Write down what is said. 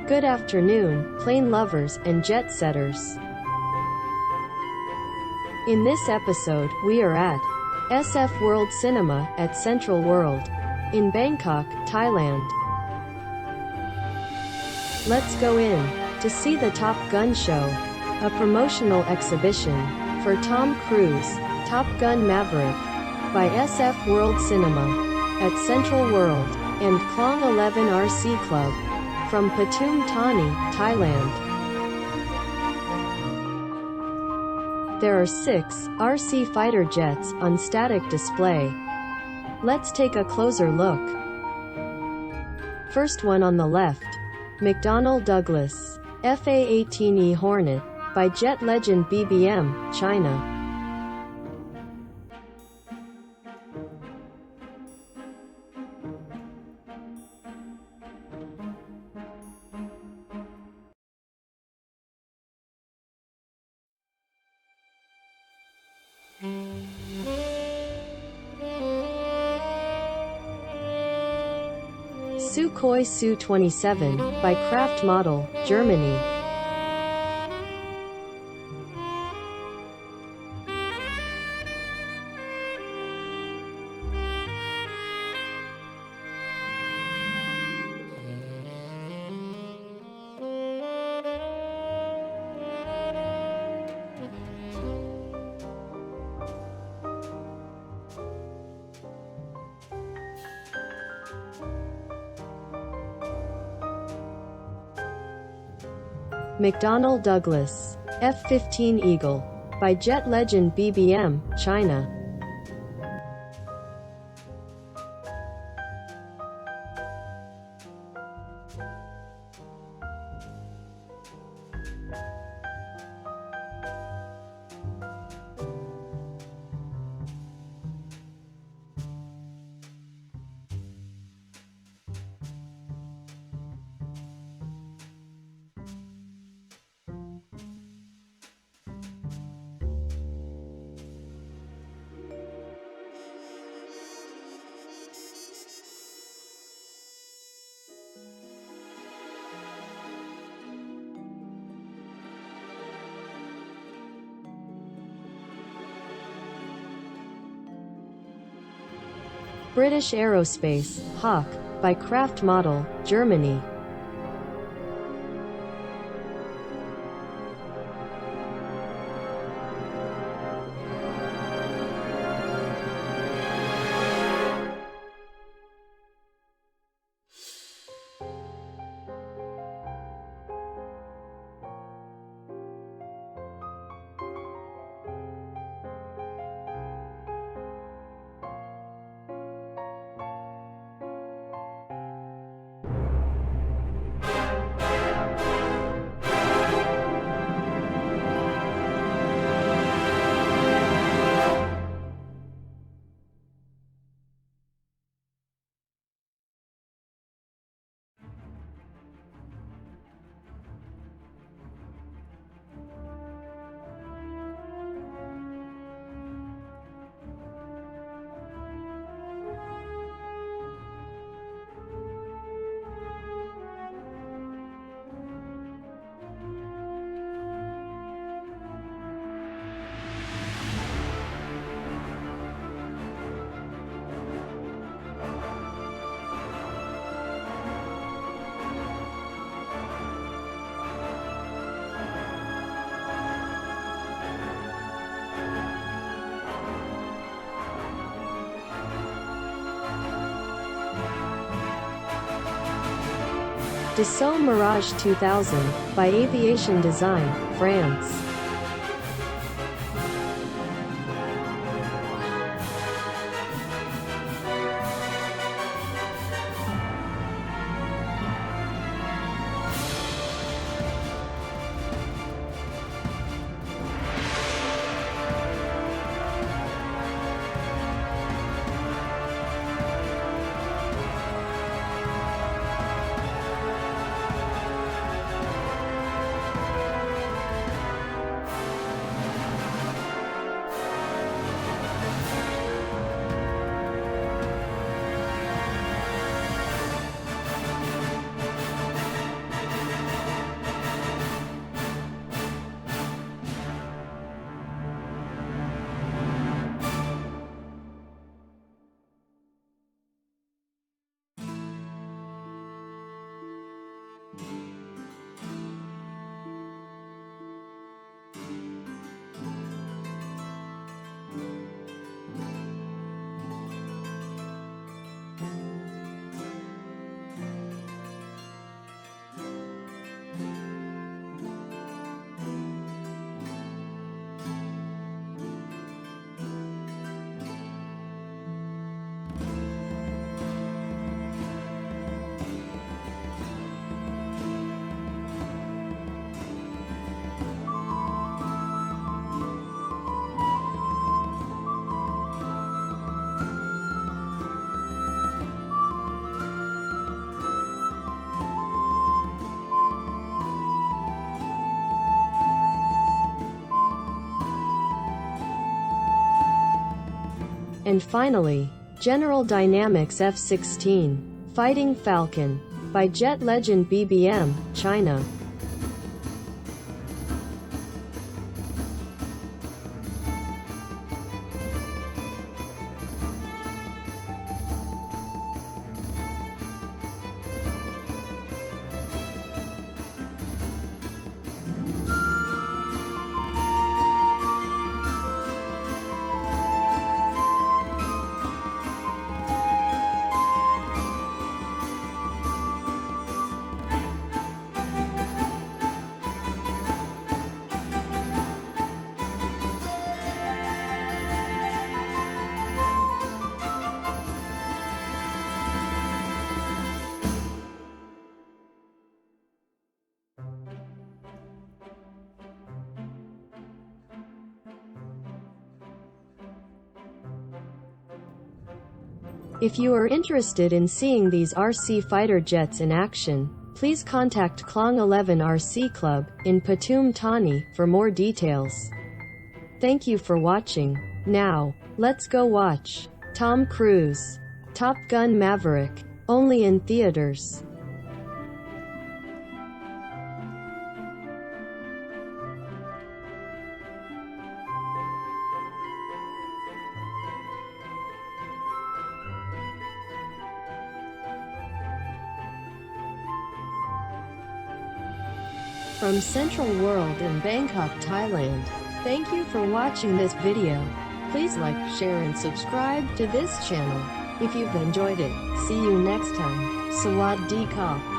Good afternoon, plane lovers and jet setters. In this episode, we are at SF World Cinema at Central World in Bangkok, Thailand. Let's go in to see the Top Gun show, a promotional exhibition for Tom Cruise, Top Gun Maverick, by SF World Cinema at Central World and Klong 11 RC Club from Pathum Thani, Thailand. There are 6 RC fighter jets on static display. Let's take a closer look. First one on the left, McDonnell Douglas FA-18E Hornet by jet legend BBM, China. Sukhoi Su-27 by Kraft Model, Germany. McDonnell Douglas F-15 Eagle by jet legend BBM, China. British Aerospace Hawk by Kraft Model, Germany. Dassault Mirage 2000 by Aviation Design, France. And finally, General Dynamics F-16 Fighting Falcon by Jet Legend BBM, China. If you are interested in seeing these RC fighter jets in action, please contact Klong 11 RC Club in Patum Thani for more details. Thank you for watching. Now, let's go watch Tom Cruise Top Gun Maverick, only in theaters. From Central World in Bangkok, Thailand. Thank you for watching this video. Please like, share and subscribe to this channel if you've enjoyed it. See you next time. Sawadee ka.